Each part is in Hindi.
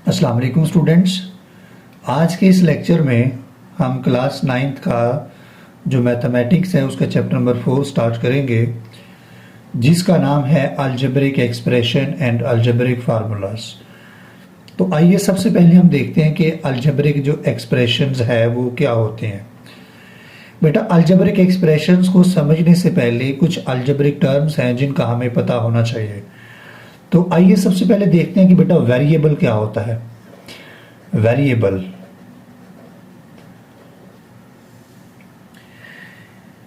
अस्सलाम वालेकुम स्टूडेंट्स। आज के इस लेक्चर में हम क्लास 9th का जो मैथमेटिक्स है उसका चैप्टर नंबर 4 स्टार्ट करेंगे, जिसका नाम है algebraic expression and algebraic formulas. तो आइए सबसे पहले हम देखते हैं कि अलजेब्रिक जो एक्सप्रेशंस है वो क्या होते हैं। बेटा, अलजेब्रिक एक्सप्रेशंस को समझने से पहले कुछ अलजेब्रिक टर्म्स हैं जिनका हमें पता होना चाहिए। तो आइए सबसे पहले देखते हैं कि बेटा वेरिएबल क्या होता है। वेरिएबल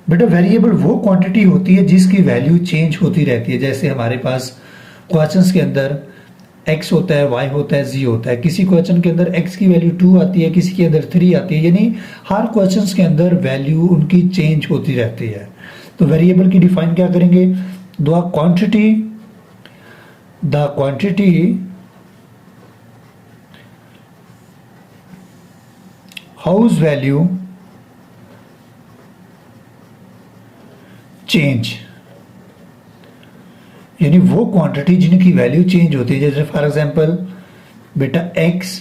बेटा वेरिएबल वो क्वांटिटी होती है जिसकी वैल्यू चेंज होती रहती है। जैसे हमारे पास क्वेश्चंस के अंदर x होता है, y होता है, z होता है। किसी क्वेश्चन के अंदर x की वैल्यू 2 आती है, किसी के अंदर 3 आती है, यानी हर क्वेश्चंस के अंदर वैल्यू उनकी चेंज होती रहती है। तो वेरिएबल की डिफाइन क्या करेंगे? The quantity house value change, यानी वो क्वांटिटी जिनकी वैल्यू चेंज होती है। जैसे फॉर एग्जांपल बेटा x,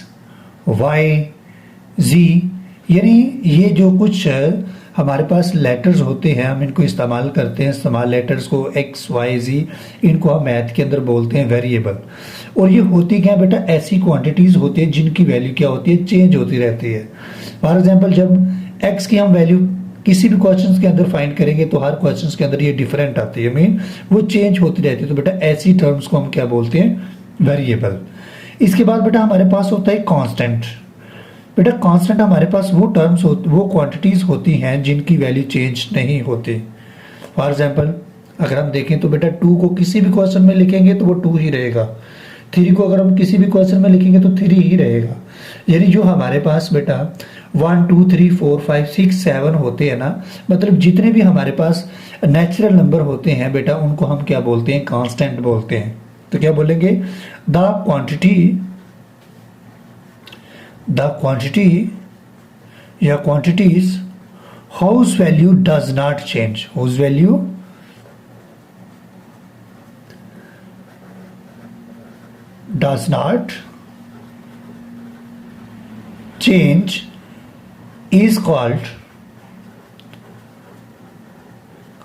y, z, यानी ये जो कुछ हमारे पास लेटर्स होते हैं हम इनको इस्तेमाल करते हैं। स्मॉल लेटर्स को x, y, z, इनको हम मैथ के अंदर बोलते हैं वेरिएबल। और ये होती क्या है बेटा? ऐसी क्वांटिटीज होती है जिनकी वैल्यू क्या होती है? चेंज होती रहती है। फॉर एग्जांपल जब x की हम वैल्यू किसी भी क्वेश्चंस के अंदर फाइंड करेंगे तो हर क्वेश्चंस के अंदर ये डिफरेंट आती है, मीन वो चेंज होती रहती है। तो बेटा ऐसी टर्म्स को हम क्या बोलते हैं? वेरिएबल। इसके बाद बेटा हमारे पास होता है कांस्टेंट। बेटा कांस्टेंट हमारे पास वो टर्म्स वो क्वांटिटीज होती हैं जिनकी वैल्यू चेंज नहीं होती। फॉर एग्जांपल अगर हम देखें तो बेटा 2 को किसी भी क्वेश्चन में लिखेंगे तो वो 2 ही रहेगा। 3 को अगर हम किसी भी क्वेश्चन में लिखेंगे तो 3 ही रहेगा। यानी जो हमारे पास बेटा 1 2 3 4 5 6 7 होते हैं ना, मतलब जितने भी हमारे पास नेचुरल नंबर होते हैं बेटा उनको हम क्या बोलते हैं? कांस्टेंट बोलते हैं। तो क्या बोलेंगे? द क्वांटिटी या quantities house value does not change. House value does not change is called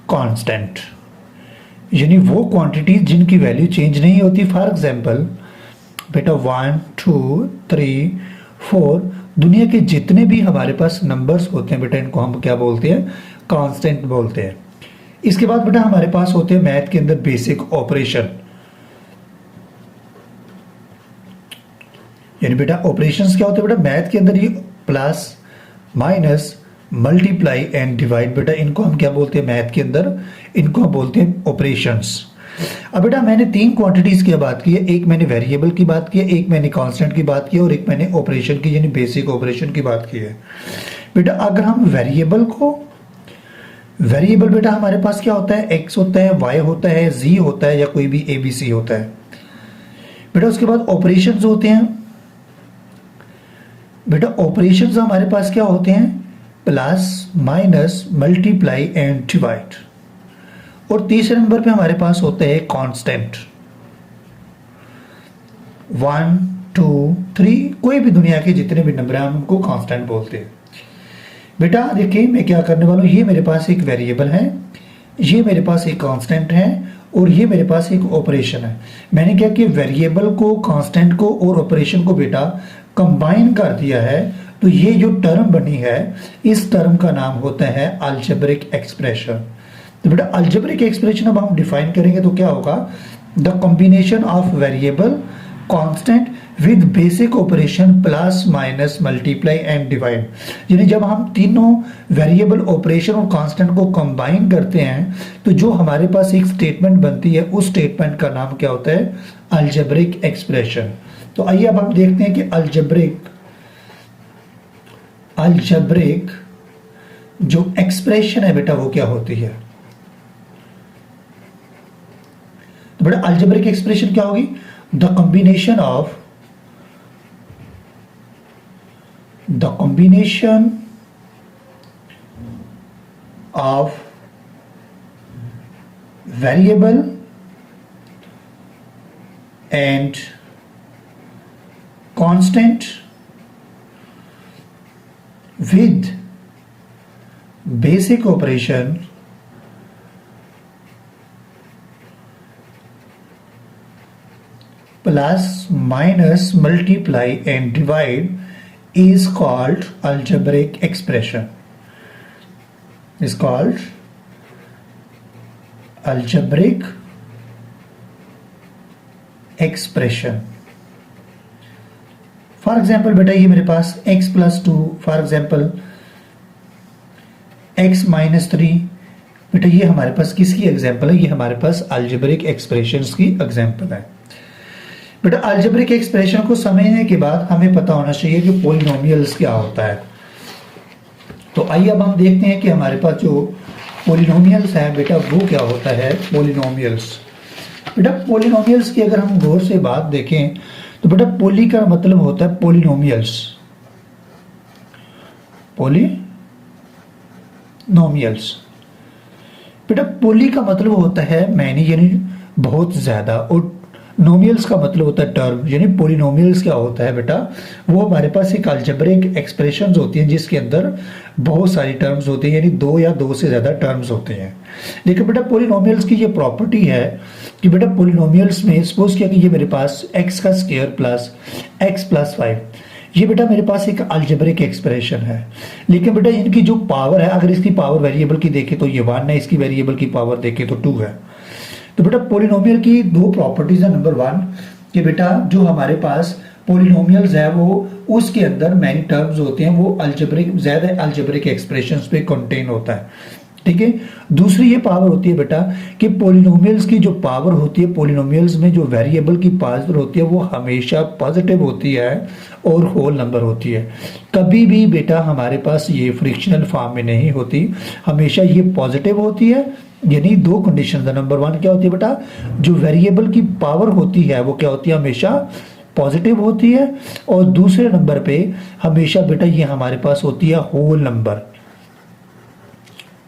constant, यानी वो क्वांटिटी जिनकी वैल्यू चेंज नहीं होती। फॉर एग्जांपल बेटा 1 2 3 4 दुनिया के जितने भी हमारे पास नंबर्स होते हैं बेटा इनको हम क्या बोलते हैं? कांस्टेंट बोलते हैं। इसके बाद बेटा हमारे पास होते हैं मैथ के अंदर बेसिक ऑपरेशन, यानी बेटा ऑपरेशंस क्या होते हैं? बेटा मैथ के अंदर ये plus minus multiply and divide, बेटा इनको हम क्या बोलते हैं मैथ के अंदर? इनको हम बोलते हैं ऑपरेशंस। अब बेटा मैंने 3 क्वांटिटीज की बात की है। एक मैंने वेरिएबल की बात की है, एक मैंने कांस्टेंट की बात की है और एक मैंने ऑपरेशन की यानी बेसिक ऑपरेशन की बात की है। बेटा अगर हम वेरिएबल बेटा हमारे पास क्या होता है? x होता है, y होता है, z होता है या कोई भी abc होता है। बेटा उसके बाद ऑपरेशंस होते हैं। बेटा ऑपरेशंस हमारे पास क्या होते हैं? Plus minus multiply and divide. और तीसरे नंबर पे हमारे पास होते हैं कांस्टेंट। 1 2 3 कोई भी दुनिया के जितने भी नंबर हैं हम उनको कांस्टेंट बोलते हैं। बेटा देखिए मैं क्या करने वाला हूं, ये मेरे पास एक वेरिएबल है, ये मेरे पास एक कांस्टेंट है और ये मेरे पास एक ऑपरेशन है। मैंने क्या किया? वेरिएबल को, कांस्टेंट को और ऑपरेशन को बेटा कंबाइन कर दिया है। तो ये जो टर्म बनी है इस टर्म का नाम होता है अलजेब्रिक एक्सप्रेशन। तो बेटा अलजेब्रिक एक्सप्रेशन अब हम डिफाइन करेंगे तो क्या होगा? The combination of variable, constant with basic operation plus minus multiply and divide. यानी जब हम तीनों वेरिएबल, ऑपरेशन और कांस्टेंट को कंबाइन करते हैं तो जो हमारे पास एक स्टेटमेंट बनती है उस स्टेटमेंट का नाम क्या होता है? Algebraic expression. तो आइए अब हम देखते हैं कि अलजेब्रिक जो एक्सप्रेशन है बेटा वो क्या होती है। तो बेटा अलजेब्रिक एक्सप्रेशन क्या होगी? The combination of variable and constant with basic operation plus minus multiply and divide is called algebraic expression. Is called algebraic expression. For example बेटा ये मेरे पास x plus two, for example x minus three, बेटा ये हमारे पास किसकी एग्जाम्पल है? ये हमारे पास अलजेब्रिक एक्सप्रेशंस की एग्जाम्पल है। बेटा अलजेब्रिक एक्सप्रेशन को समझने के बाद हमें पता होना चाहिए कि पॉलिनोमियल्स क्या होता है। तो आइए अब हम देखते हैं कि हमारे पास जो पॉलिनोमियल्स है बेटा वो क्या होता है। पॉलिनोमियल्स, बेटा पॉलिनोमियल्स की अगर हम गौर से बात देखें तो बेटा पॉली का मतलब होता है पॉलिनोमियल्स, पॉलिनोमियल्स। बेटा पॉली का मतलब होता है मैनी यानी बहुत ज्यादा, और नोमियल्स का मतलब होता है टर्म। यानी पॉलिनोमियल्स क्या होता है बेटा, वो हमारे पास एक अलजेब्रिक एक्सप्रेशंस होती हैं जिसके अंदर बहुत सारी टर्म्स होती हैं, यानी दो या दो से ज्यादा टर्म्स होते हैं। लेकिन बेटा पॉलिनोमियल्स की ये प्रॉपर्टी है कि बेटा पॉलिनोमियल्स में सपोज किया कि ये मेरे पास x का स्क्वायर प्लस x प्लस 5, ये बेटा मेरे पास एक अलजेब्रिक एक्सप्रेशन है। लेकिन बेटा इनकी जो पावर है, अगर इसकी पावर वेरिएबल की देखें तो ये 1 है, इसकी वेरिएबल की पावर देखें तो 2 है। तो बेटा पॉलिनोमियल की दो प्रॉपर्टीज है। नंबर 1 कि बेटा जो हमारे पास पॉलिनोमियल्स है वो उसके अंदर मैनी टर्म्स होते हैं, वो अलजेब्रिक ज्यादा अलजेब्रिक एक्सप्रेशंस पे कंटेन होता है, ठीक है। दूसरी ये पावर होती है बेटा कि पॉलिनोमियल्स की जो पावर होती है, पॉलिनोमियल्स में जो वेरिएबल की पावर होती है वो हमेशा पॉजिटिव होती है और होल नंबर होती है। कभी भी बेटा हमारे पास ये फ्रिक्शनल फॉर्म में नहीं होती, हमेशा ये पॉजिटिव होती है। यानी दो कंडीशन है। नंबर 1 क्या होती है बेटा, जो वेरिएबल की पावर होती है वो क्या होती है, हमेशा पॉजिटिव होती है। और दूसरे नंबर पे हमेशा बेटा ये हमारे पास होती है होल नंबर,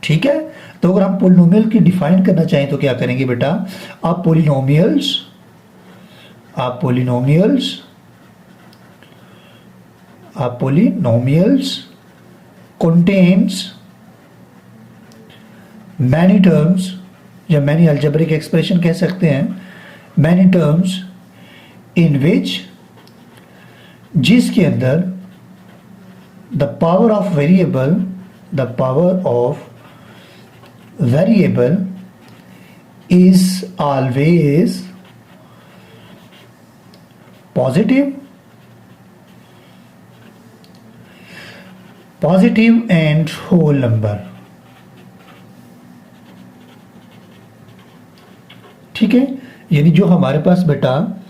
ठीक है। तो अगर हम पॉलिनोमियल की डिफाइन करना चाहें तो क्या करेंगे बेटा, आप पॉलिनोमियल्स contains many terms, या many algebraic expression कह सकते हैं, many terms in which जिसके अंदर the power of variable is always positive and whole number, ठीक है। यानी जो हमारे पास बेटा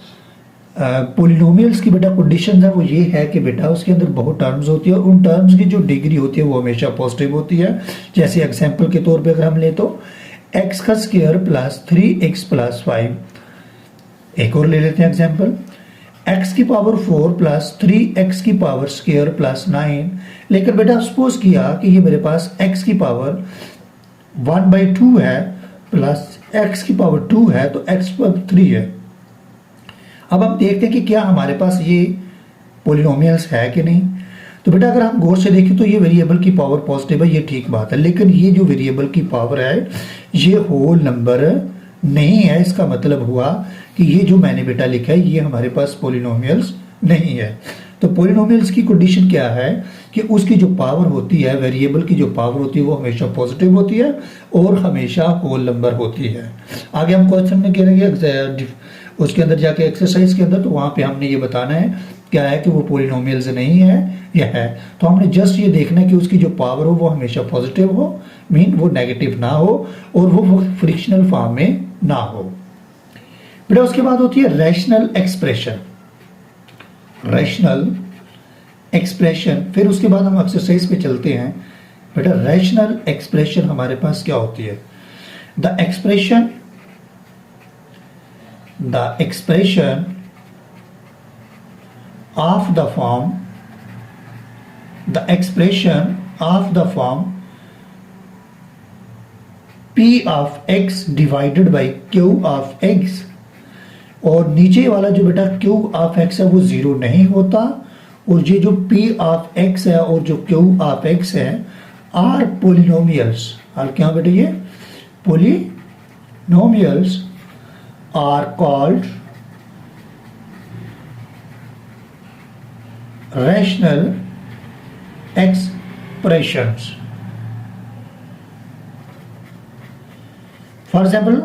पॉलिनोमियल्स की बेटा कंडीशंस है वो ये है कि बेटा उसके अंदर बहुत टर्म्स होती है और उन टर्म्स की जो डिग्री होती है वो हमेशा पॉजिटिव होती है। जैसे एग्जांपल के तौर पे अगर हम ले तो x का स्क्वायर प्लस 3x प्लस 5, एक और ले लेते हैं एग्जांपल, x की पावर 4 प्लस 3x की पावर स्क्वायर प्लस 9। लेकिन बेटा सपोज किया कि ये मेरे पास x की पावर 1/2 है प्लस x की पावर 2 है तो x पर 3 है। अब हम देखते हैं कि क्या हमारे पास ये पॉलिनोमियल्स है कि नहीं। तो बेटा अगर हम गौर से देखें तो ये वेरिएबल की पावर पॉजिटिव है, ये ठीक बात है। लेकिन ये जो वेरिएबल की पावर है ये होल नंबर नहीं है। इसका मतलब हुआ कि ये जो मैंने बेटा लिखा है ये हमारे पास पॉलिनोमियल्स नहीं है। तो पॉलिनोमियल्स की कंडीशन क्या है कि उसकी जो पावर होती है, वेरिएबल की जो पावर होती है वो हमेशा पॉजिटिव होती है और हमेशा होल नंबर होती है। आगे हम क्वेश्चन में करेंगे उसके अंदर जाके एक्सरसाइज के अंदर, तो वहां पे हमने ये बताना है क्या है कि वो पॉलिनोमियल्स नहीं है या है। तो हमने जस्ट ये देखना है कि उसकी जो पावर हो वो हमेशा पॉजिटिव हो, मीन वो नेगेटिव ना हो और वो फ्रिक्शनल फॉर्म में ना हो। बेटा उसके बाद होती है रैशनल एक्सप्रेशन। फिर उसके बाद हम एक्सरसाइज पे चलते हैं। बेटा रैशनल एक्सप्रेशन हमारे पास क्या होती है, the expression of the form P of x divided by Q of x और नीचे वाला जो बेटा क्यू ऑफ एक्स है वो जीरो नहीं होता, और ये जो पी ऑफ एक्स है और जो क्यू ऑफ एक्स है आर पोलिनोमियल्स। और क्या बेटा ये polynomials are called rational expressions. For example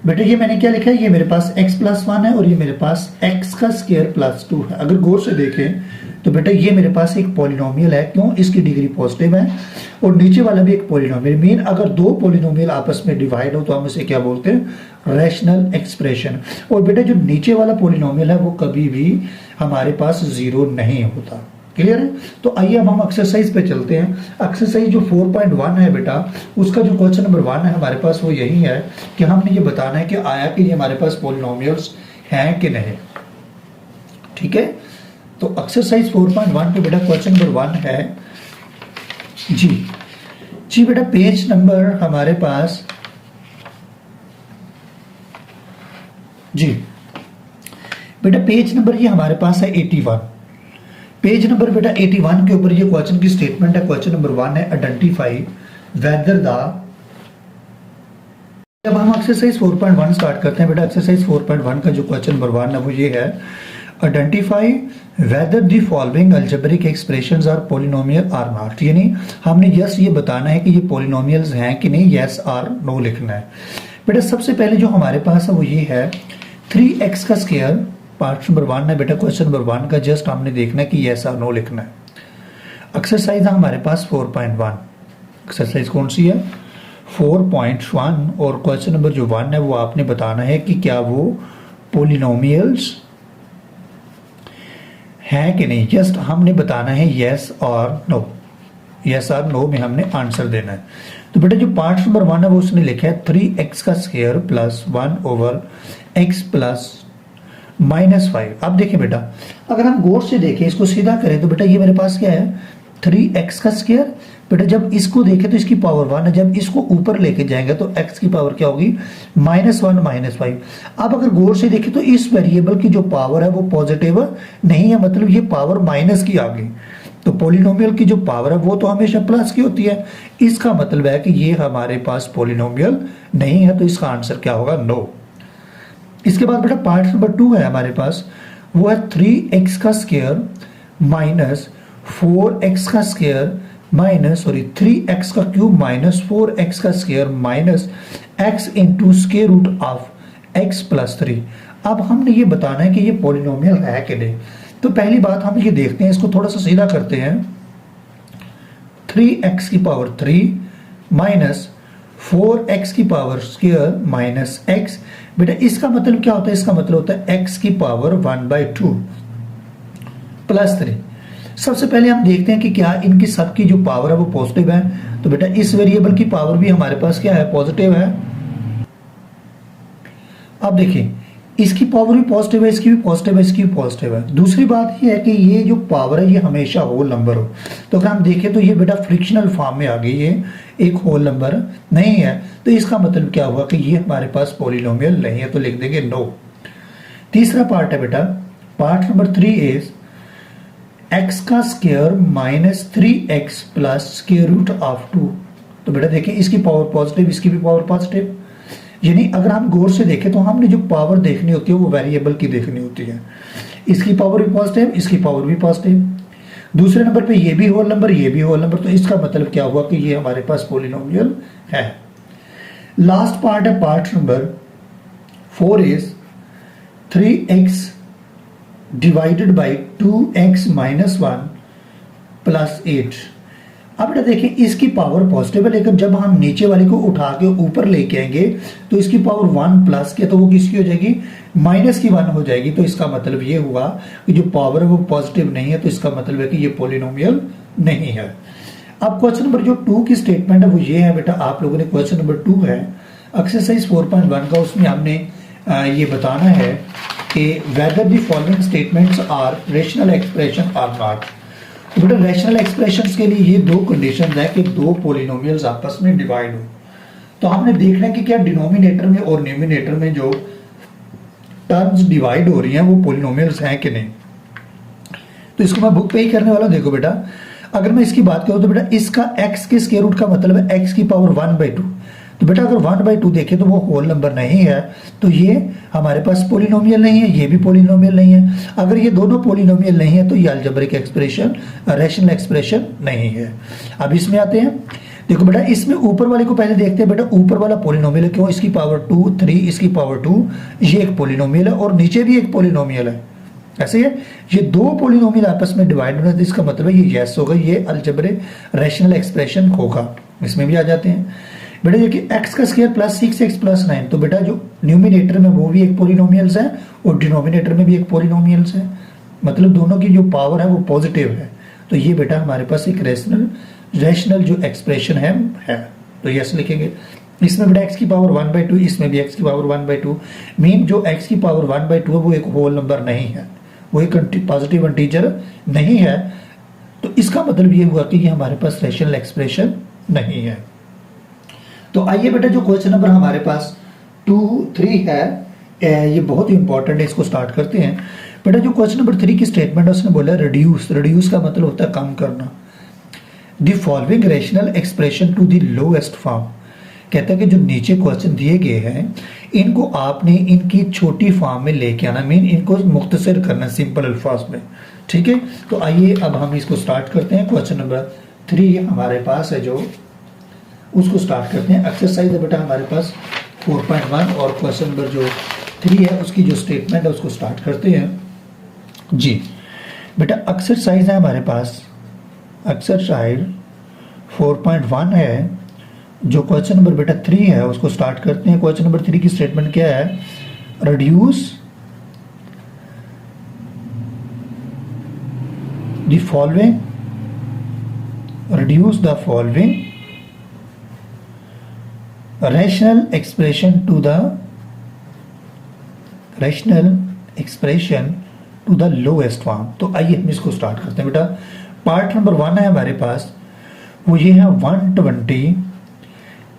बेटा ये मैंने क्या लिखा है, ये मेरे पास x प्लस 1 है और ये मेरे पास x का स्क्वायर प्लस 2 है। अगर गौर से देखें तो बेटा ये मेरे पास एक पॉलिनोमियल है, क्यों, इसकी डिग्री पॉजिटिव है, और नीचे वाला भी एक पॉलिनोमियल। मीन अगर दो पॉलिनोमियल आपस में डिवाइड हो तो हम इसे क्या बोलते हैं, रैशनल एक्सप्रेशन। और बेटा जो नीचे वाला पॉलिनोमियल है वो कभी भी हमारे पास जीरो नहीं होता। क्लियर है? तो आइए अब हम एक्सरसाइज पे चलते हैं। एक्सरसाइज जो 4.1 है बेटा, उसका जो क्वेश्चन नंबर 1 है हमारे पास वो यही है कि हमने ये बताना है कि आया कि ये हमारे पास पॉलिनोमियल्स हैं कि नहीं। ठीक है, तो एक्सरसाइज 4.1 पे बेटा क्वेश्चन नंबर 1 है जी बेटा, पेज नंबर हमारे पास जी बेटा पेज नंबर ये हमारे पास है 81। पेज नंबर बेटा 81 के ऊपर ये क्वेश्चन की स्टेटमेंट है। क्वेश्चन नंबर 1 है आइडेंटिफाई वेदर द। जब हम एक्सरसाइज 4.1 स्टार्ट करते हैं बेटा, एक्सरसाइज 4.1 का जो क्वेश्चन नंबर 1 है वो ये है, identify whether the following algebraic expressions are polynomial or not. यानी हमने यस ये बताना है कि ये पॉलिनोमियल्स हैं कि नहीं, यस आर नो लिखना है। बेटा सबसे पहले जो हमारे पास है वो ये है 3x का स्क्वायर, पार्ट नंबर 1 है बेटा क्वेश्चन नंबर 1 का, जस्ट हमने देखना है कि यस और नो लिखना है। एक्सरसाइज है हमारे पास 4.1। एक्सरसाइज कौन सी है, 4.1, और क्वेश्चन नंबर जो 1 है वो आपने बताना है कि क्या वो पॉलिनोमियल्स है कि नहीं। जस्ट हमने बताना है यस और नो, यस और नो में हमने आंसर देना है। तो बेटा जो पार्ट नंबर 1 है वो उसने लिखा है 3x का square plus 1 over x plus -5। अब देखिए बेटा, अगर हम गौर से देखें, इसको सीधा करें तो बेटा ये मेरे पास क्या है 3x का स्क्वायर। बेटा जब इसको देखें तो इसकी पावर 1 है, जब इसको ऊपर लेके जाएंगे तो x की पावर क्या होगी, -1 -5। अब अगर गौर से देखें तो इस वेरिएबल की जो पावर है वो पॉजिटिव नहीं है, मतलब ये पावर माइनस की आ गई। तो पॉलिनोमियल की जो पावर है वो तो हमेशा प्लस की होती है, इसका मतलब है कि ये हमारे पास पॉलिनोमियल नहीं है, तो इसका आंसर क्या होगा, नो। इसके बाद बेटा पार्ट नंबर 2 है हमारे पास, वो है 3x का स्क्वायर माइनस 4x का स्क्वायर माइनस 3x का क्यूब माइनस 4x का square minus x into square root of x plus 3। अब हमने ये बताना है कि ये पॉलिनोमियल है कि नहीं। तो पहली बात हम ये देखते हैं, इसको थोड़ा सा सीधा करते हैं। 3x की पावर 3 माइनस 4x की पावर स्क्वायर माइनस x। बेटा इसका मतलब क्या होता है, इसका मतलब होता है x की पावर 1/2 प्लस 3। सबसे पहले हम देखते हैं कि क्या इनकी सबकी जो पावर है वो पॉजिटिव है। तो बेटा इस वेरिएबल की पावर भी हमारे पास क्या है, पॉजिटिव है। अब देखिए इसकी पावर भी पॉजिटिव है, इसकी भी पॉजिटिव है, इसकी भी पॉजिटिव है। दूसरी बात ये है कि ये जो पावर है ये हमेशा होल नंबर हो। तो अगर हम देखें तो ये बेटा फ्रिक्शनल फॉर्म में आ गई, ये एक होल नंबर नहीं है, तो इसका मतलब क्या हुआ कि ये हमारे पास पॉलिनोमियल नहीं है, तो लिख देंगे नो। तीसरा पार्ट है बेटा, पार्ट नंबर 3 इज x का square minus 3x plus square root of 2। तो बेटा देखिए इसकी पावर पॉजिटिव, इसकी भी पावर पॉजिटिव, यानी अगर हम गौर से देखें तो हमने जो पावर देखनी होती है वो वेरिएबल की देखनी होती है। इसकी पावर भी पॉजिटिव, इसकी पावर भी पॉजिटिव। दूसरे नंबर पे ये भी होल नंबर, ये भी होल नंबर, तो इसका मतलब क्या हुआ कि ये हमारे पास पॉलिनोमियल है। लास्ट पार्ट है part number 4 is 3x divided by 2x minus 1 plus 8। अब बेटा देखिए इसकी पावर पॉजिटिव है, लेकिन जब हम नीचे वाले को उठा के ऊपर लेके आएंगे तो इसकी पावर 1 प्लस के, तो वो किसकी हो जाएगी, माइनस की 1 हो जाएगी। तो इसका मतलब ये हुआ कि जो पावर है वो पॉजिटिव नहीं है, तो इसका मतलब है कि ये पॉलिनोमियल नहीं है। अब क्वेश्चन नंबर जो 2 की स्टेटमेंट है वो ये है बेटा, आप लोगों ने क्वेश्चन नंबर 2 है एक्सरसाइज 4.1 का, उसमें हमने ये बताना है कि whether the following statements are rational expression are not. तो बेटा रैशनल एक्सप्रेशंस के लिए ये दो कंडीशंस है कि दो पॉलिनोमियल्स आपस में डिवाइड हो। तो हमने देखना है कि क्या डिनोमिनेटर में और न्यूमिनेटर में जो टर्म्स डिवाइड हो रही हैं वो पोलिनोमियल्स हैं कि नहीं। तो इसको मैं बुक पे ही करने वाला हूँ। देखो बेटा, अगर मैं इसकी बात करूँ तो बेटा इसका x के स्क्वायर रूट का मतलब है x की पावर 1/2। तो बेटा अगर 1/2 देखें तो वो होल नंबर नहीं है, तो ये हमारे पास पोलिनोमियल नहीं है, ये भी पोलिनोमियल नहीं है। अगर ये दोनों पोलिनोमियल नहीं है तो ये अलजेब्रिक एक्सप्रेशन, रैशनल एक्सप्रेशन नहीं है। अब इसमें आते हैं। देखो बेटा, इसमें ऊपर वाले को पहले देखते हैं। बेटा ऊपर वाला पोलिनोमियल है, क्यों? इसकी पावर 2, 3, इसकी पावर 2, ये एक पोलिनोमियल है और नीचे भी एक पोलिनोमियल है। ऐसे है, ये दो पोलिनोमियल आपस में डिवाइड हो रहे हैं, तो इसका मतलब है ये यस होगा, ये अलजेब्रिक रैशनल एक्सप्रेशन होगा। इसमें भी आ जाते हैं बेटा, ये कि x का स्क्वायर प्लस 6x प्लस 9। तो बेटा जो न्यूमिनेटर में वो भी एक पोलिनोमियल्स है और डिनोमिनेटर में भी एक पोलिनोमियल्स है, मतलब दोनों की जो पावर है वो पॉजिटिव है। तो ये बेटा हमारे पास एक रैशनल जो एक्सप्रेशन है। तो यस लिखेंगे। इसमें बेटा x की पावर 1/2, इसमें भी x की पावर 1/2। मीन जो x की पावर 1/2 है वो एक होल नंबर नहीं है, वो एक पॉजिटिव इंटीजर नहीं है। तो इसका मतलब ये हुआ कि ये हमारे पास रैशनल एक्सप्रेशन नहीं है। तो आइए बेटा, जो क्वेश्चन नंबर हमारे पास 2, 3 है, ये बहुत ही इंपॉर्टेंट है, इसको स्टार्ट करते हैं। बेटा जो क्वेश्चन नंबर 3 की स्टेटमेंट है उसने बोला रिड्यूस का मतलब होता है कम करना। The following rational expression to the lowest form. कहता है कि जो नीचे क्वेश्चन दिए गए हैं इनको आपने इनकी छोटी फॉर्म में लेके आना, मीन इनको मुख्तसर करना सिंपल अल्फाज में। ठीक है, तो आइए अब हम इसको स्टार्ट करते हैं। क्वेश्चन नंबर 3 हमारे पास है, जो उसको स्टार्ट करते हैं। एक्सरसाइज है बेटा हमारे पास 4.1 और क्वेश्चन नंबर जो 3 है उसकी जो स्टेटमेंट है उसको स्टार्ट करते हैं जी। बेटा एक्सरसाइज है हमारे पास, एक्सरसाइज 4.1 है, जो क्वेश्चन नंबर बेटा 3 है उसको स्टार्ट करते हैं। क्वेश्चन नंबर 3 की स्टेटमेंट क्या है? Reduce the following, reduce the following rational expression to the lowest form. तो आइए हम इसको स्टार्ट करते हैं। बेटा पार्ट नंबर 1 है हमारे पास, वो ये है 120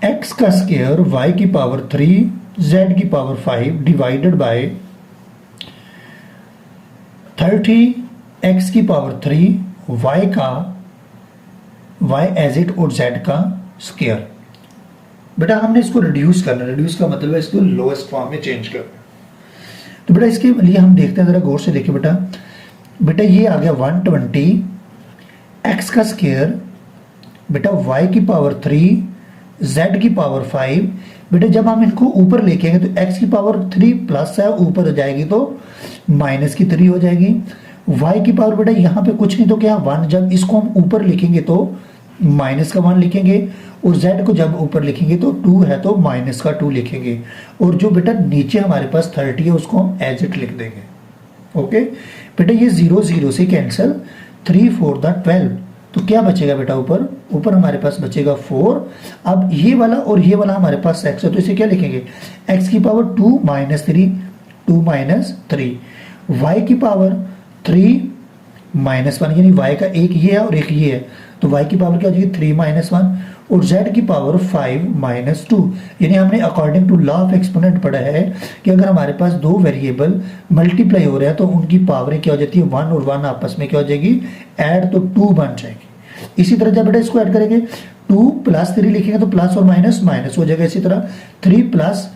x का स्क्वायर y की पावर 3 z की पावर 5 डिवाइडेड बाय 30 x की पावर 3 y एज इट और z का स्क्वायर। बेटा हमने इसको रिड्यूस करना, रिड्यूस का मतलब है इसको लोएस्ट फॉर्म में चेंज करना। तो बेटा इसके लिए हम देखते हैं, जरा गौर से देखिए बेटा। बेटा ये आ गया 120 x का स्क्वायर, बेटा y की पावर 3 z की पावर 5। बेटा जब हम इनको ऊपर लेके आएंगे तो x की पावर 3 प्लस है, ऊपर हो जाएगी तो माइनस की 3 हो जाएगी। y की पावर बेटा यहाँ पे कुछ नहीं तो क्या 1, जब इसको हम ऊपर लिखेंगे तो माइनस का 1 लिखेंगे, और z को जब ऊपर लिखेंगे तो 2 है तो माइनस का 2 लिखेंगे, और जो बेटा नीचे हमारे पास 30 है उसको हम एज इट लिख देंगे। ओके बेटा, ये 0 0 से कैंसिल, 3 4 12, तो क्या बचेगा बेटा? ऊपर हमारे पास बचेगा 4। अब ये वाला और ये वाला हमारे पास x है, तो इसे क्या लिखेंगे? x की पावर 2 माइनस 3, 2 माइनस 3, y की पावर 3 माइनस 1, यानी y का एक ये है और एक ये है, तो y की पावर क्या हो जाएगी? 3 माइनस 1, और z की पावर 5 माइनस 2। यानी हमने according to law of exponent पढ़ा है कि अगर हमारे पास दो वेरिएबल मल्टीप्लाई हो रहे हैं तो उनकी पावरें क्या हो जाती है? 1 और 1 आपस में क्या हो जाएगी? ऐड, तो 2 बन जाएगी। इसी तरह जब बेटा इसको ऐड करेंगे 2 प्लस 3 लिखेंगे तो प्लस और माइनस माइनस हो जाएगा। इसी तरह 3 प्लस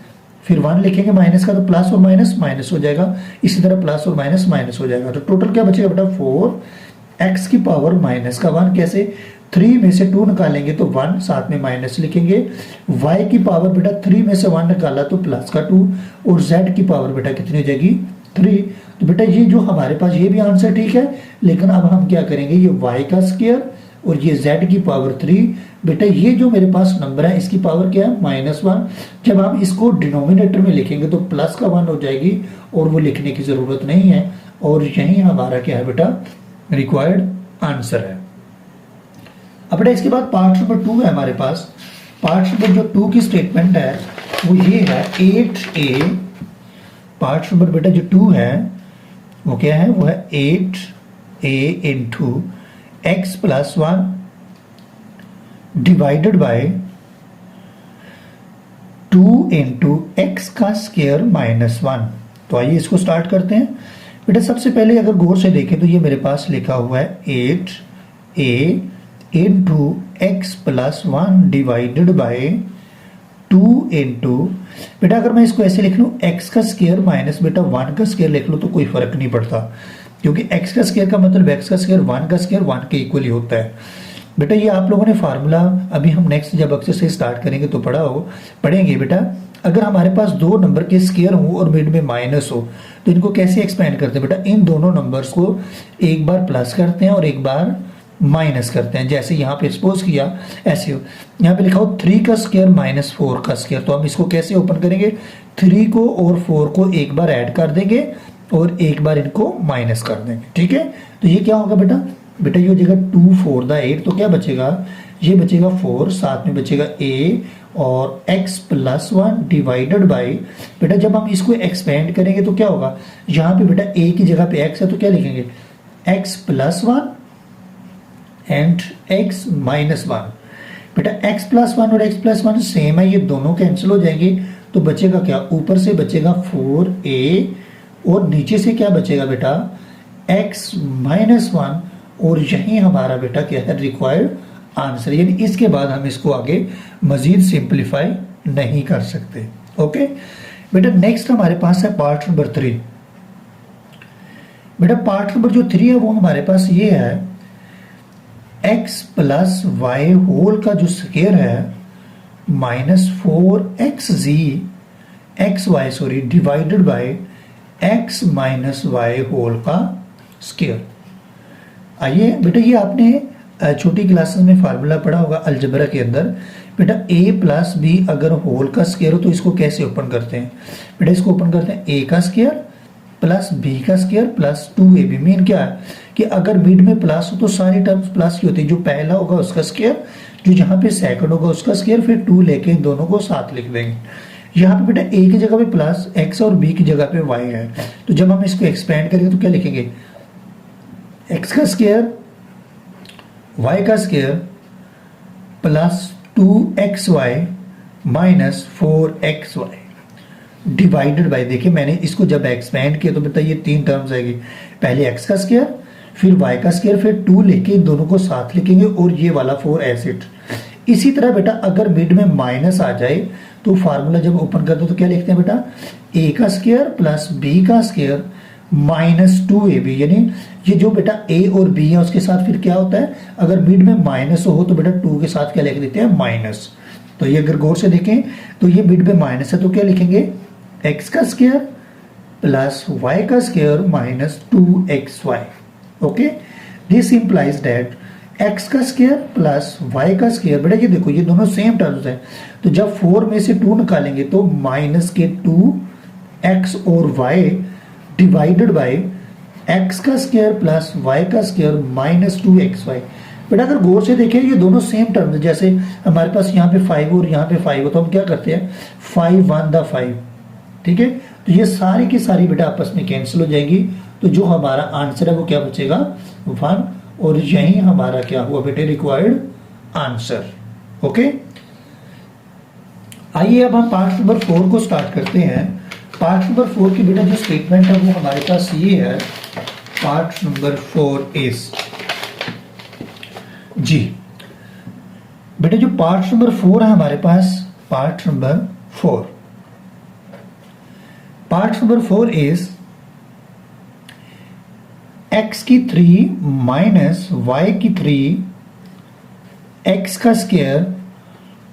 फिर 1 लिखेंगे माइनस का, तो प्लस और माइनस माइनस हो जाएगा। इसी तरह प्लस और माइनस माइनस हो जाएगा। तो टोटल क्या बचेगा बेटा? 4 x की पावर माइनस का 1। कैसे? 3 में से 2 निकालेंगे तो 1, साथ में माइनस लिखेंगे। y की पावर बेटा 3 में से 1 निकाला तो प्लस का 2, और z की पावर बेटा कितनी हो जाएगी? 3। तो बेटा ये जो हमारे पास ये भी आंसर ठीक है, लेकिन अब हम क्या करेंगे? ये y का स्क्वायर और ये z की पावर 3। बेटा ये जो मेरे पास नंबर है इसकी पावर क्या है? -1। जब हम इसको डिनोमिनेटर में लिखेंगे तो प्लस का 1 हो जाएगी, और वो लिखने की जरूरत नहीं है। और यही हमारा क्या है बेटा? रिक्वायर्ड आंसर है। अब बेटा इसके बाद पार्ट नंबर 2 है हमारे पास। पार्ट नंबर जो 2 की स्टेटमेंट है वो ये है 8a। पार्ट नंबर बेटा जो 2 है वो क्या है? वो है 8a into x plus 1 divided by 2 into x का स्क्वायर माइनस 1। तो आइए इसको स्टार्ट करते हैं। बेटा सबसे पहले अगर गौर से देखें तो ये मेरे पास लिखा हुआ है 8a into x plus 1 divided by 2 into, बेटा अगर मैं इसको ऐसे लिख लूँ x का स्क्वायर माइनस बेटा 1 का स्क्वायर लिख लो तो कोई फर्क नहीं पड़ता, क्योंकि x का स्क्वायर का मतलब x का स्क्वायर 1 का स्क्वायर 1 के इक्वल ही होता है। बेटा ये आप लोगों ने फार्मूला अभी हम नेक्स्ट जब एक्सरसाइज स्टार्ट करेंगे तो पढ़ेंगे बेटा। अगर हमारे पास दो नंबर के स्क्वायर हो और मिड में माइनस हो तो इनको कैसे एक्सपेंड करते हैं बेटा, इन दोनों नंबर्स को एक बार प्लस करते हैं और एक बार माइनस करते हैं। जैसे यहाँ पे सपोज किया ऐसे हो, यहाँ पे लिखा हो 3 का स्क्वायर माइनस 4 का स्क्वायर, तो हम इसको कैसे ओपन करेंगे, 3 को और 4 को एक बार ऐड कर देंगे और एक बार इनको माइनस कर देंगे। ठीक है, तो ये क्या होगा बेटा, बेटा ये हो जाएगा 2 4 दा 8, तो क्या बचेगा, ये बचेगा 4, साथ में बचेगा a और x प्लस 1 डिवाइडेड बाई, बेटा जब हम इसको एक्सपेंड करेंगे तो क्या होगा, यहाँ पे बेटा a की जगह पे x है तो क्या लिखेंगे x plus 1 and x minus 1। बेटा x प्लस 1 और x प्लस 1 सेम है, ये दोनों कैंसिल हो जाएंगे तो बचेगा क्या, ऊपर से बचेगा 4a और नीचे से क्या बचेगा बेटा x माइनस 1, और यही हमारा बेटा क्या है रिक्वायर्ड आंसर। यानी इसके बाद हम इसको आगे मजीद सिंप्लीफाई नहीं कर सकते। ओके बेटा, नेक्स्ट हमारे पास है पार्ट नंबर 3। बेटा पार्ट नंबर जो 3 है वो हमारे पास ये है, x प्लस वाई होल का जो स्क्वायर है minus 4xz x y sorry divided by x minus y whole का स्क्वायर। आइए बेटा, ये आपने छोटी क्लासेस में फार्मूला पढ़ा होगा अलजेब्रा के अंदर। बेटा a प्लस बी अगर होल का स्क्वायर हो तो इसको कैसे ओपन करते हैं, बेटा इसको ओपन करते हैं a का स्क्वायर प्लस b का स्क्वायर प्लस 2ab। मीन क्या है कि अगर मिड में प्लस हो तो सारी टर्म्स प्लस की होती है, जो पहला होगा उसका स्क्वायर, जो जहां पे सेकंड होगा उसका स्क्वायर, फिर 2 लेके इन दोनों को साथ लिख देंगे। यहाँ पे बेटा a की जगह पे प्लस x और b की जगह पे y है, तो जब हम इसको एक्सपेंड करेंगे तो क्या लिखेंगे, x का स्क्वायर y का square plus 2xy minus 4xy divided by, देखिए मैंने इसको जब एक्सपेंड किया तो बेटा ये 3 टर्म्स आएगी, पहले x का स्क्वायर फिर y का स्क्वायर फिर 2 लेके इन दोनों को साथ लिखेंगे और ये वाला 4 एसिड। इसी तरह बेटा अगर मिड में माइनस आ जाए तो फार्मूला जब ओपन करते हो तो क्या लिखते हैं बेटा, a का स्क्वायर प्लस b का स्क्वायर माइनस 2ab। यानी ये जो बेटा a और b है उसके साथ फिर क्या होता है, अगर मिड में माइनस हो तो बेटा 2 के साथ क्या लिख देते हैं माइनस। तो ये अगर गौर से देखें तो ये मिड में माइनस है तो क्या लिखेंगे, x का स्क्वायर प्लस y का square minus 2xy। Okay, this implies that x का स्क्वायर प्लस y का स्क्वायर, बेटा ये देखो ये दोनों सेम टर्म्स हैं, तो जब 4 में से 2 निकालेंगे तो माइनस के 2x और y डिवाइडेड बाय x का स्क्वायर प्लस y का स्क्वायर माइनस 2xy। बेटा अगर गौर से देखें ये दोनों सेम टर्म्स, जैसे हमारे पास यहाँ पे 5 और यहाँ पे 5 हो तो हम क्या करते हैं 5 1 दा 5। ठीक है, तो ये सारी की सारी बेटा आपस में कैंसिल हो जाएगी, तो जो हमारा आंसर है वो क्या बचेगा 1, और यही हमारा क्या हुआ बेटे रिक्वायर्ड आंसर। ओके, आइए अब हम पार्ट नंबर 4 को स्टार्ट करते हैं। पार्ट नंबर 4 की बेटा जो स्टेटमेंट है वो हमारे पास ये है, पार्ट नंबर 4 इज जी। बेटा जो पार्ट नंबर 4 है हमारे पास, पार्ट नंबर 4 इज x की 3 माइनस y की 3 x का square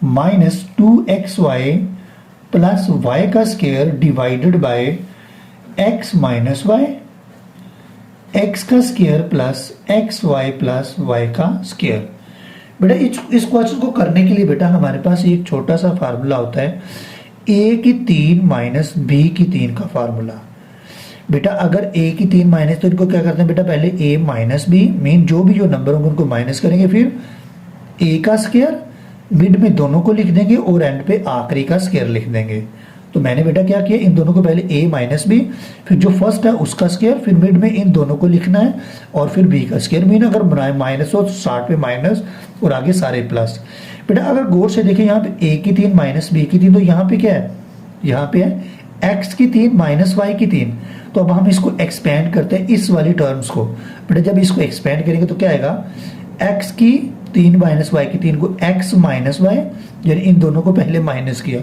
minus 2xy plus y का square divided by x minus y, x का square plus xy plus y का स्क्वायर। बेटा इस क्वेश्चन को करने के लिए बेटा हमारे पास एक छोटा सा फार्मूला होता है, a की 3 माइनस b की 3 का फार्मूला। बेटा अगर a की 3 माइनस, तो इनको क्या करते हैं बेटा, पहले a माइनस b, मीन जो भी जो नंबर होंगे उनको माइनस करेंगे, फिर a का स्क्वायर मिड में दोनों को लिख देंगे और एंड पे आखिरी का स्क्वायर लिख देंगे। तो मैंने बेटा क्या किया, इन दोनों को पहले a माइनस b, फिर जो फर्स्ट है उसका स्क्वायर, फिर मिड में इन दोनों को लिखना है और फिर b का स्क्वायर। मीन अगर माइनस हो तो 60 पे माइनस और आगे सारे प्लस। बेटा अगर गौर से देखें यहाँ पे a की 3 माइनस b की 3, तो यहाँ पे क्या है, यहाँ पे है x की 3 माइनस y की 3। तो अब हम इसको एक्सपेंड करते हैं इस वाली टर्म्स को। बेटा जब इसको एक्सपेंड करेंगे तो क्या आएगा, x की 3 माइनस y की 3 को x माइनस y, यानी इन दोनों को पहले माइनस किया,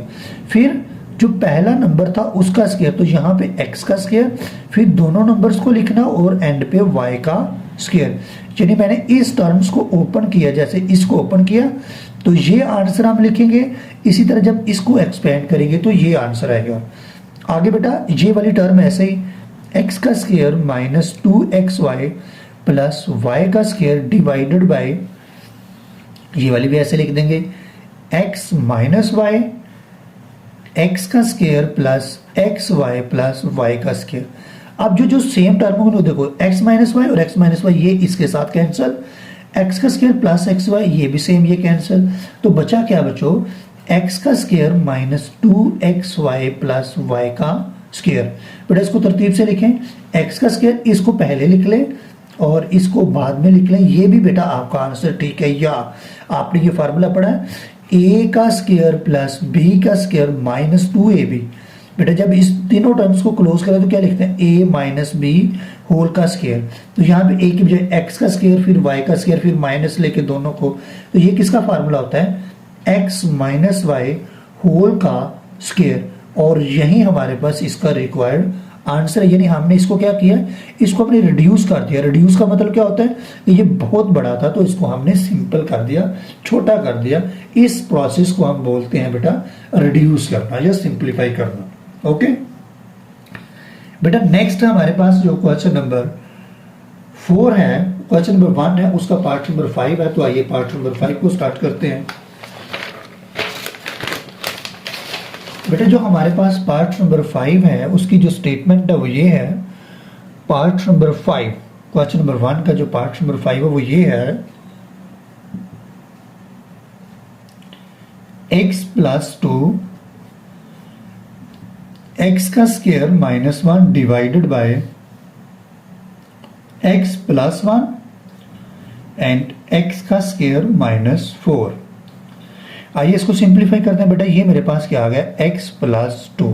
फिर जो पहला नंबर था उसका स्क्वायर, तो यहाँ पे x का स्क्वायर, फिर दोनों नंबर्स को लिखना और एंड पे y का स्क्वायर। यानी मैंने इस टर्म्स को ओपन किया, जैसे इसको ओपन किया तो ये आंसर हम लिखेंगे, इसी तरह जब इसको एक्सपेंड करेंगे तो ये आंसर आएगा। आगे बेटा ये वाली टर्म ऐसे ही, x का square minus 2xy plus y का स्क्वायर डिवाइडेड बाय, ये वाली भी ऐसे लिख देंगे, x माइनस वाई, x का square plus x y plus y का स्क्वायर। अब जो जो सेम टर्म को देखो, x माइनस वाई और x माइनस वाई ये इसके साथ कैंसिल, x का स्क्वायर प्लस एक्स वाई ये भी सेम, ये कैंसिल। तो बचा क्या बचो, x का square minus 2xy plus y का स्क्वायर। बेटा इसको तरतीब से लिखें, x का स्क्वायर इसको पहले लिख लें और इसको बाद में लिख लें, ये भी बेटा आपका आंसर ठीक है। या आपने ये फार्मूला पढ़ा है, a का स्क्वायर प्लस b का स्क्वायर माइनस 2ab। बेटा जब इस तीनों टर्म्स को क्लोज करें तो क्या लिखते हैं, a माइनस बी होल का स्क्वायर। तो यहाँ पे a की बजाय x का स्क्वायर फिर y का स्क्वायर फिर माइनस लेके दोनों को, तो ये किसका फार्मूला होता है, x माइनस वाई होल का स्क्वायर। और यही हमारे पास इसका रिक्वायर्ड आंसर है। यानी हमने इसको क्या किया, इसको हमने रिड्यूस कर दिया। रिड्यूस का मतलब क्या होता है, ये बहुत बड़ा था तो इसको हमने सिंपल कर दिया, छोटा कर दिया। इस प्रोसेस को हम बोलते हैं बेटा रिड्यूस करना या सिंप्लीफाई करना। ओके बेटा नेक्स्ट हमारे पास जो क्वेश्चन नंबर 4 है, क्वेश्चन नंबर 1 है, उसका पार्ट नंबर 5 है। तो आइए पार्ट नंबर 5 को स्टार्ट करते हैं। बेटा जो हमारे पास पार्ट नंबर 5 है उसकी जो स्टेटमेंट है वो ये है, पार्ट नंबर 5 क्वेश्चन नंबर 1 का जो पार्ट नंबर 5 है वो ये है, x प्लस 2 x का square minus 1 divided by x plus 1 and x का स्क्वायर माइनस 4। आइए इसको सिंप्लीफाई करते हैं। बेटा ये मेरे पास क्या आ गया, x प्लस 2।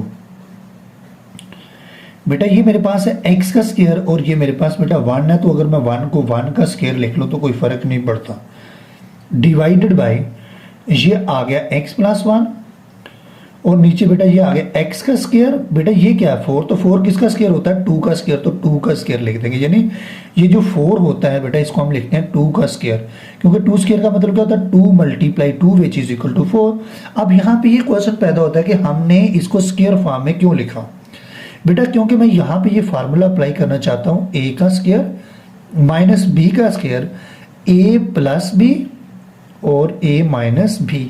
बेटा ये मेरे पास है x का स्क्वायर और ये मेरे पास बेटा 1 है, तो अगर मैं 1 को 1 का स्क्वायर लिख लो तो कोई फर्क नहीं पड़ता, डिवाइडेड बाय ये आ गया x प्लस 1 और नीचे बेटा ये आ गया x का स्क्वायर। बेटा ये क्या है 4, तो 4 किसका स्क्वायर होता है, 2 का स्क्वायर, तो 2 का स्क्वायर लिख देंगे। यानी ये जो 4 होता है बेटा इसको हम लिखते हैं 2 का स्क्वायर, क्योंकि 2 स्क्वायर का मतलब क्या होता है 2 multiply 2 which is equal to 4। अब यहाँ पे ये क्वेश्चन पैदा होता है कि हमने इसको स्क्वायर फॉर्म में क्यों लिखा। बेटा क्योंकि मैं यहाँ पे ये फार्मूला अप्लाई करना चाहता हूँ, a का स्क्वायर माइनस b का स्क्वायर, a प्लस b और a माइनस b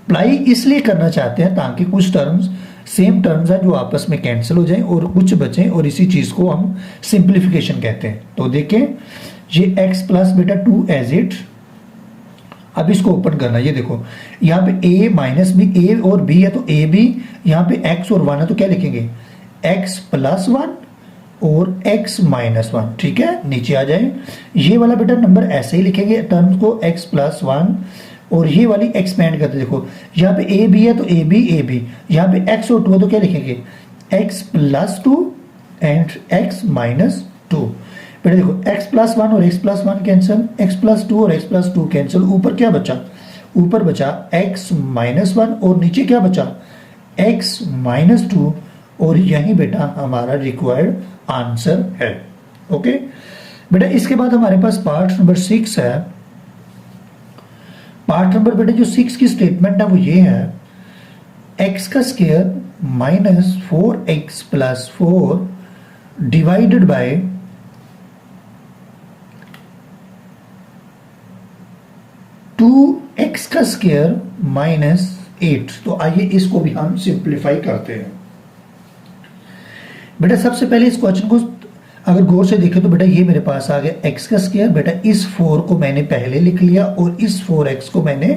अप्लाई इसलिए करना चाहते हैं ताकि कुछ टर्म्स सेम टर्म्स हैं जो आपस में कैंसिल हो जाएं और कुछ बचें, और इसी चीज को हम सिंप्लीफिकेशन कहते हैं। तो देखें ये x प्लस बेटा 2 एज इट, अब इसको ओपन करना, ये देखो यहाँ पे a माइनस बी, a और b है तो a b, यहाँ पे x और 1 है तो क्या लिखेंगे x प्लस 1 और x माइनस 1। ठीक है, नीचे आ जाए, ये वाला बेटा नंबर ऐसे ही लिखेंगे टर्म्स को x प्लस 1 और ये वाली एक्सपेंड करते, देखो यहाँ पे ए बी है तो ए बी, यहाँ पे x और 2 है तो क्या लिखेंगे x plus 2 and x minus 2। बेटा देखो x प्लस 1 और x plus 1 cancel, x plus 2 और x प्लस 2 कैंसिल, ऊपर क्या बचा, ऊपर बचा x माइनस 1 और नीचे क्या बचा x माइनस 2, और यही बेटा हमारा रिक्वायर्ड आंसर है। ओके बेटा इसके बाद हमारे पास पार्ट नंबर 6 है। पार्ट नंबर बेटा जो 6 की स्टेटमेंट है वो ये है, x का square minus 4x plus 4 divided by x का स्क्वायर माइनस 8। तो आइए इसको भी हम सिंप्लीफाई करते हैं। बेटा सबसे पहले इस क्वेश्चन को अगर गौर से देखें तो बेटा ये मेरे पास आ गया x का स्क्वायर। बेटा इस 4 को मैंने पहले लिख लिया और इस 4x को मैंने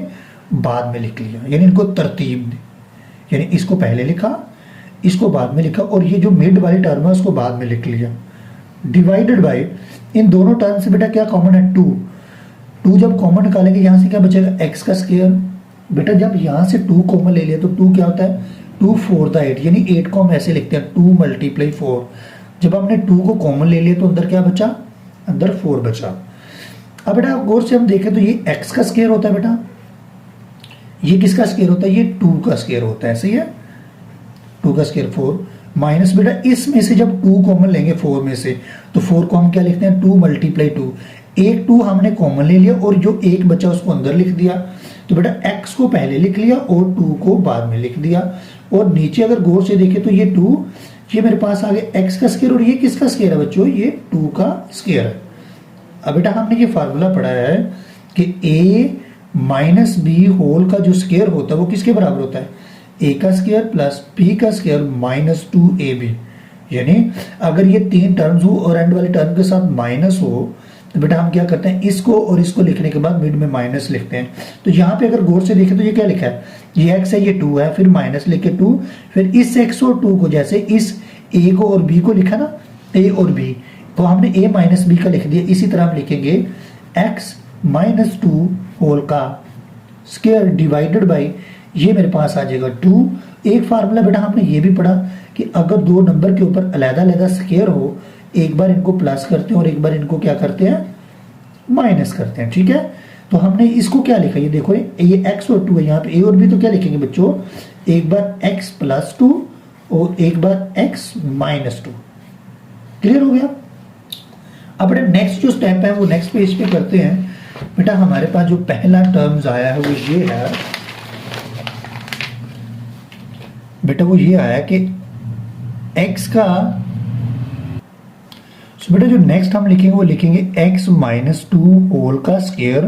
बाद में लिख लिया, यानी इनको तरतीब दी, यानी इसको पहले लिखा, इसको बाद में लिखा, और ये जो मिड वाली टर्म है उसको बाद में लिख लिया, डिवाइडेड बाय इन दोनों टर्म से बेटा क्या कॉमन है 2 जब कॉमन निकालेंगे यहाँ से क्या बचेगा x का स्क्वायर। बेटा जब यहाँ से 2 कॉमन ले लिया तो 2 क्या होता है 2 4 द 8, यानी 8 को हम ऐसे लिखते हैं 2 मल्टीप्लाई 4। जब हमने 2 को कॉमन ले लिया तो अंदर क्या बचा, अंदर 4 बचा। अब बेटा गौर से हम देखें तो ये x का स्क्वायर होता है बेटा, ये किसका स्क्वायर होता है, ये 2 का स्क्वायर होता है, सही है, 2 का स्क्वायर 4 माइनस बेटा इसमें से जब 2 कॉमन लेंगे 4 में से तो 4 को हम क्या लिखते हैं 2 मल्टीप्लाई 2, एक 2 हमने कॉमन ले लिया और जो एक बचा उसको अंदर लिख दिया। तो बेटा x को पहले लिख लिया और 2 को बाद में लिख दिया। और नीचे अगर गौर से देखें तो ये 2, ये मेरे पास आ गया x का स्क्वायर और ये किसका स्क्वायर है बच्चों, ये 2 का स्क्वायर है। अब बेटा हमने ये फार्मूला पढ़ा है कि a माइनस बी होल का जो स्क्वायर होता है वो किसके बराबर होता है, a का स्क्वायर प्लस b का स्क्वायर माइनस 2ab। यानी अगर ये 3 टर्म्स हो और एंड वाले टर्म के साथ माइनस हो तो बेटा हम क्या करते हैं, इसको और इसको लिखने के बाद मिड में माइनस लिखते हैं। तो यहाँ पे अगर गौर से देखें तो ये क्या लिखा है, ये x है, ये 2 है, फिर माइनस लिखे 2, फिर इस x और 2 को जैसे इस a को और b को लिखा ना, a और b तो हमने a माइनस b का लिख दिया। इसी तरह हम लिखेंगे x माइनस 2 होल का स्क्वायर डिवाइडेड बाई, ये मेरे पास आ जाएगा 2। एक फार्मूला बेटा हमने ये भी पढ़ा कि अगर दो नंबर के ऊपर अलग-अलग स्क्वायर हो, एक बार इनको प्लस करते हैं और एक बार इनको क्या करते हैं, माइनस करते हैं, ठीक है। तो हमने इसको क्या लिखा, ये देखो ये x और 2 है, यहाँ पे a और b तो क्या लिखेंगे बच्चों, एक बार x प्लस 2 और एक बार x माइनस 2। क्लियर हो गया। अब बेटा नेक्स्ट जो स्टेप है वो नेक्स्ट पेज पे करते हैं। बेटा हमारे पास जो पहला टर्म्स आया है वो ये है बेटा, वो ये आया कि x का, तो बेटा जो नेक्स्ट हम लिखेंगे वो लिखेंगे x माइनस 2 होल का स्क्वायर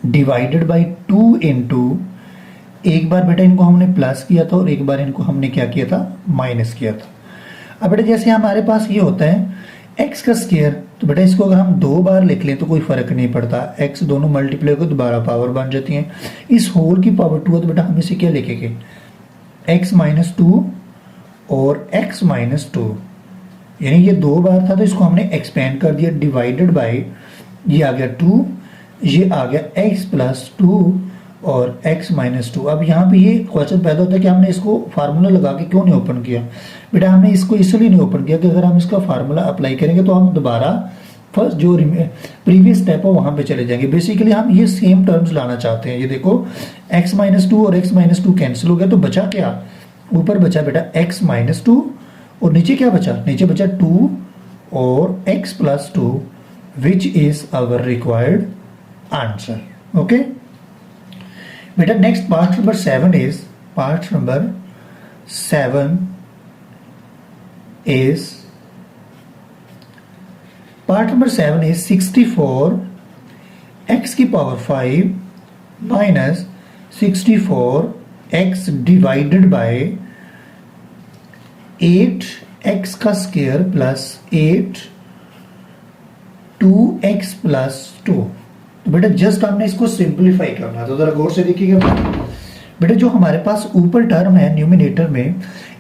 डिवाइडेड बाई 2 इंटू, एक बार बेटा इनको हमने प्लस किया था और एक बार इनको हमने क्या किया था, माइनस किया था। अब बेटा जैसे हमारे पास ये होता है x का स्क्वायर, तो बेटा इसको अगर हम 2 बार लिख लें तो कोई फर्क नहीं पड़ता, x दोनों मल्टीप्लाई को दोबारा पावर बन जाती है। इस होल की पावर 2 है तो बेटा हम इसे क्या लिखेंगे, x माइनस 2 और x माइनस 2, यानी ये 2 बार था तो इसको हमने एक्सपेंड कर दिया, डिवाइडेड बाई ये आ गया 2, ये आ गया x प्लस 2 और x माइनस 2। अब यहाँ पे ये क्वेश्चन पैदा होता है कि हमने इसको फार्मूला लगा के क्यों नहीं ओपन किया। बेटा हमने इसको इसलिए नहीं ओपन किया कि अगर हम इसका फार्मूला अप्लाई करेंगे तो हम दोबारा फर्स्ट जो प्रीवियस स्टेप है वहां पे चले जाएंगे। बेसिकली हम ये सेम टर्म्स लाना चाहते हैं। ये देखो x माइनस 2 और x माइनस 2 कैंसिल हो गया तो बचा क्या, ऊपर बचा बेटा x माइनस 2 और नीचे क्या बचा, नीचे बचा 2 और x plus 2 which is our required answer. Okay बेटा next part number 7 is, part number 7 is, part number 7 is 64 x की power 5 minus 64 x divided by 8 x का स्क्वायर प्लस 8 2x प्लस 2। तो बेटा जस्ट हमने इसको सिंप्लीफाई करना है, तो जरा गौर से देखिएगा बेटा जो हमारे पास ऊपर टर्म है न्यूमिनेटर में,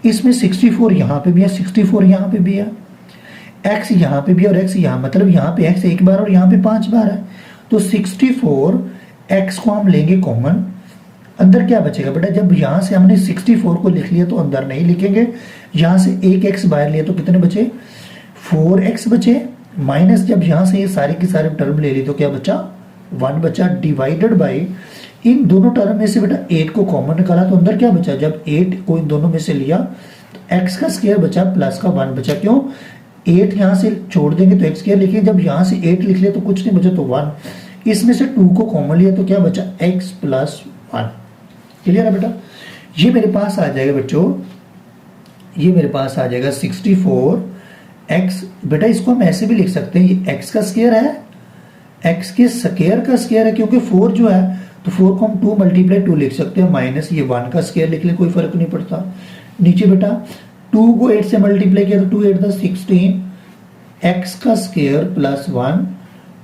इसमें 64 यहाँ पे भी है, 64 यहाँ पे भी है, x यहाँ पे भी है और x यहाँ, मतलब यहाँ पे x एक बार और यहाँ पे 5 बार है। तो 64 x को हम लेंगे कॉमन, अंदर क्या बचेगा बेटा, जब यहाँ से हमने 64 को लिख लिया तो अंदर नहीं लिखेंगे, यहाँ से एक x बाहर लिया तो कितने बचे, 4x बचे, माइनस जब यहाँ से ये सारे की सारे टर्म ले ली तो क्या बचा, 1 बचा, डिवाइडेड बाई इन दोनों टर्म में से बेटा 8 को कॉमन निकाला तो अंदर क्या बचा, जब 8 को इन दोनों में से लिया तो x का स्क्वायर बचा प्लस का 1 बचा। क्यों, 8 यहाँ से छोड़ देंगे तो x स्क्वायर लिखेंगे, जब यहाँ से 8 लिख लिया तो कुछ नहीं बचा तो 1, इसमें से 2 को कॉमन लिया तो क्या बचा, x प्लस 1। क्लियर है बेटा, ये मेरे पास आ जाएगा बच्चों, ये मेरे पास आ जाएगा 64x। बेटा इसको हम ऐसे भी लिख सकते हैं, ये x का स्क्वायर है, x के स्क्वायर का स्क्वायर है, क्योंकि 4 जो है तो 4 को हम 2 मल्टीप्लाई 2 लिख सकते हैं, माइनस ये 1 का स्क्वायर लिख ले, कोई फर्क नहीं पड़ता। नीचे बेटा 2 को 8 से मल्टीप्लाई किया तो 2 8 द 16 x का स्क्वायर प्लस 1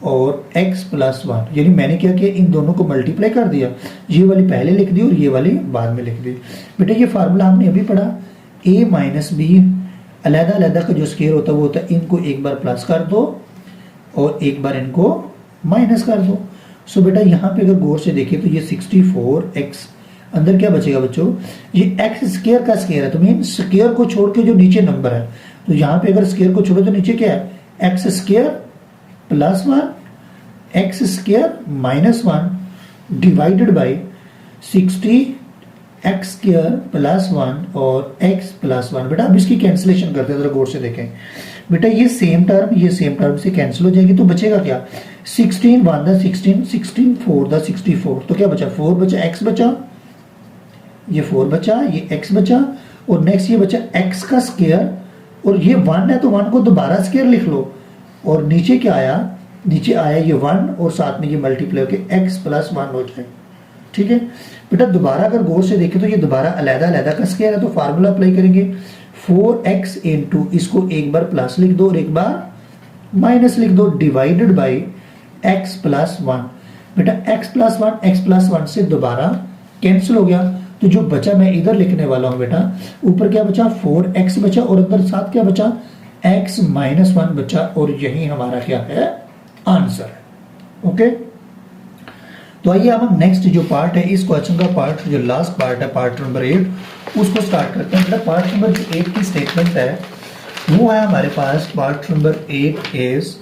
और x प्लस 1, यानी मैंने क्या किया, इन दोनों को मल्टीप्लाई कर दिया, ये वाली पहले लिख दी और ये वाली बाद में लिख दी। बेटा ये फार्मूला हमने अभी पढ़ा, a माइनस b अलग-अलग का जो स्क्वायर होता है वो होता है, इनको एक बार प्लस कर दो और एक बार इनको माइनस कर दो। सो बेटा यहाँ पे अगर गौर से देखें तो ये 64x अंदर क्या बचेगा बच्चों, ये एक्स स्क्वायर का स्क्वायर है, तो मीन स्क्वायर को छोड़ के जो नीचे नंबर है, तो यहाँ पे अगर स्क्वायर को छोड़ो तो नीचे क्या है, x square plus 1 x square minus 1 divided by 60 x square plus 1 और एक्स प्लस 1। बेटा अब इसकी कैंसिलेशन करते हैं, जरा गौर से देखें बेटा, ये सेम टर्म से कैंसिल हो जाएगी, तो बचेगा क्या, 16 1 द 16 16 4 द 64, तो क्या बचा 4 बचा, एक्स बचा, ये 4 बचा, ये x बचा, और नेक्स्ट ये बचा x का स्क्वायर, और ये 1 है तो 1 को दोबारा स्क्वायर लिख लो, और नीचे क्या आया, नीचे आया ये 1 और साथ में ये मल्टीप्लाई होकर x प्लस 1 हो जाए। ठीक है बेटा, दोबारा अगर गौर से देखें तो ये दोबारा अलग-अलग का स्क्वायर है, तो फार्मूला अप्लाई करेंगे 4x इंटू, इसको एक बार प्लस लिख दो और एक बार माइनस लिख दो, डिवाइडेड बाई x प्लस 1। बेटा x प्लस 1 से दोबारा कैंसिल हो गया, तो जो बचा मैं इधर लिखने वाला हूं बेटा, ऊपर क्या बचा 4x बचा और अंदर साथ क्या बचा x माइनस 1 बचा, और यही हमारा क्या है, आंसर है। ओके, तो आइए अब हम नेक्स्ट जो पार्ट है इस क्वेश्चन का पार्ट, जो लास्ट पार्ट है पार्ट नंबर 8, उसको स्टार्ट करते हैं। बेटा पार्ट नंबर 8 की स्टेटमेंट है वो है हमारे पास, part number 8 is,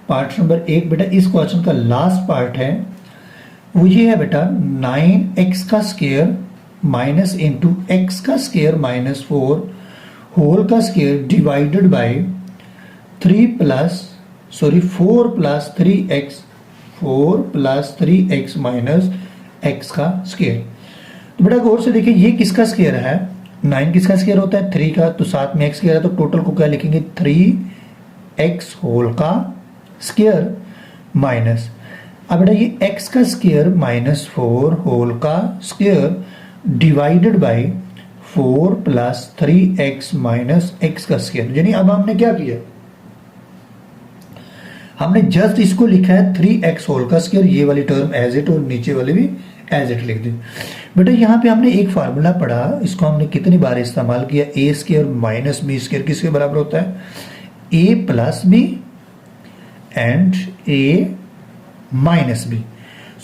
part number 8 बेटा इस क्वेश्चन का लास्ट पार्ट है, वो ये है बेटा 9x का स्क्वायर माइनस इंटू एक्स का स्क्वायर माइनस 4 होल का square divided by 4 plus 3x minus x का स्क्वायर। तो बेटा गौर से देखिए, ये किसका स्क्वायर है, 9 किसका स्क्वायर होता है, 3 का, तो साथ में x स्क्वायर है, तो टोटल को क्या लिखेंगे 3x होल का स्क्वायर माइनस, अब बेटा ये x का स्क्वायर माइनस 4 होल का square divided by 4 plus 3x minus x का स्क्वायर। यानी अब हमने क्या किया, हमने जस्ट इसको लिखा है 3x होल का स्क्वायर, ये वाली टर्म एज इट और नीचे वाली भी एज इट लिख दी। बेटा यहाँ पे हमने एक फार्मूला पढ़ा, इसको हमने कितनी बार इस्तेमाल किया, a square minus b square किसके बराबर होता है, a plus b and a minus b।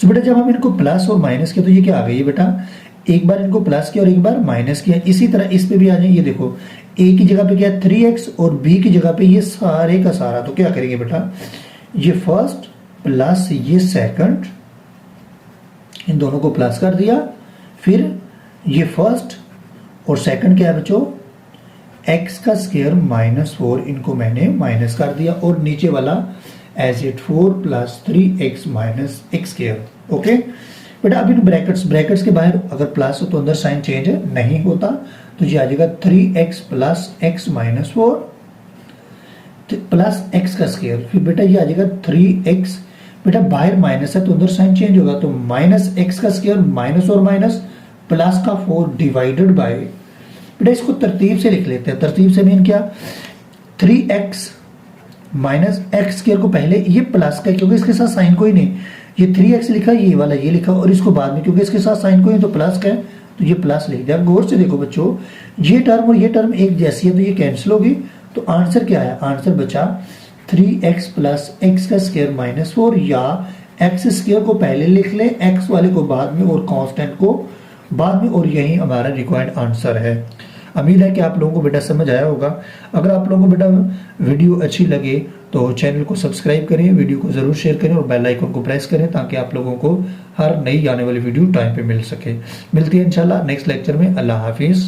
सो बेटा जब हम इनको प्लस और माइनस किया तो ये क्या आ गई बेटा, एक बार इनको प्लस किया और एक बार माइनस किया, इसी तरह इस पे भी आ जाए, ये देखो a की जगह पे क्या है 3x और b की जगह पे ये सारे का सारा, तो क्या करेंगे बेटा, ये फर्स्ट प्लस ये सेकंड, इन दोनों को प्लस कर दिया, फिर ये फर्स्ट और सेकंड क्या है बच्चों, x का स्क्वायर माइनस 4, इनको मैंने माइनस कर दिया, और नीचे वाला as it 4 plus 3x minus x square. Okay बेटा, अब इन ब्रैकेट्स के बाहर अगर प्लस हो तो अंदर साइन चेंज नहीं होता, तो ये आ जाएगा 3x plus x minus 4 plus x का स्क्वायर, फिर बेटा ये आ जाएगा 3x, बेटा बाहर माइनस है तो अंदर साइन चेंज होगा, तो माइनस x का स्क्वायर माइनस और माइनस प्लस का 4 डिवाइडेड बाय, बेटा इसको तरतीब से लिख लेते हैं, तरतीब से मीन क्या, 3x माइनस x स्क्वायर को पहले ये प्लस का, क्योंकि इसके साथ साइन कोई नहीं, ये 3x लिखा, ये वाला ये लिखा, और इसको बाद में क्योंकि इसके साथ साइन कोई तो प्लस का है तो ये प्लस लिख दिया। गौर से देखो बच्चों, ये टर्म और ये टर्म एक जैसी है तो ये कैंसिल होगी, तो आंसर क्या है, आंसर बचा 3x प्लस x का स्क्वायर माइनस 4, या x स्क्वायर को पहले लिख ले, x वाले को बाद में और कांस्टेंट को बाद में, और यही हमारा रिक्वायर्ड आंसर है। उम्मीद है कि आप लोगों को बेटा समझ आया होगा। अगर आप लोगों को बेटा वीडियो अच्छी लगे तो चैनल को सब्सक्राइब करें, वीडियो को ज़रूर शेयर करें और बेल आइकन को प्रेस करें, ताकि आप लोगों को हर नई आने वाली वीडियो टाइम पे मिल सके। मिलती है इंशाल्लाह नेक्स्ट लेक्चर में। अल्लाह हाफिज़।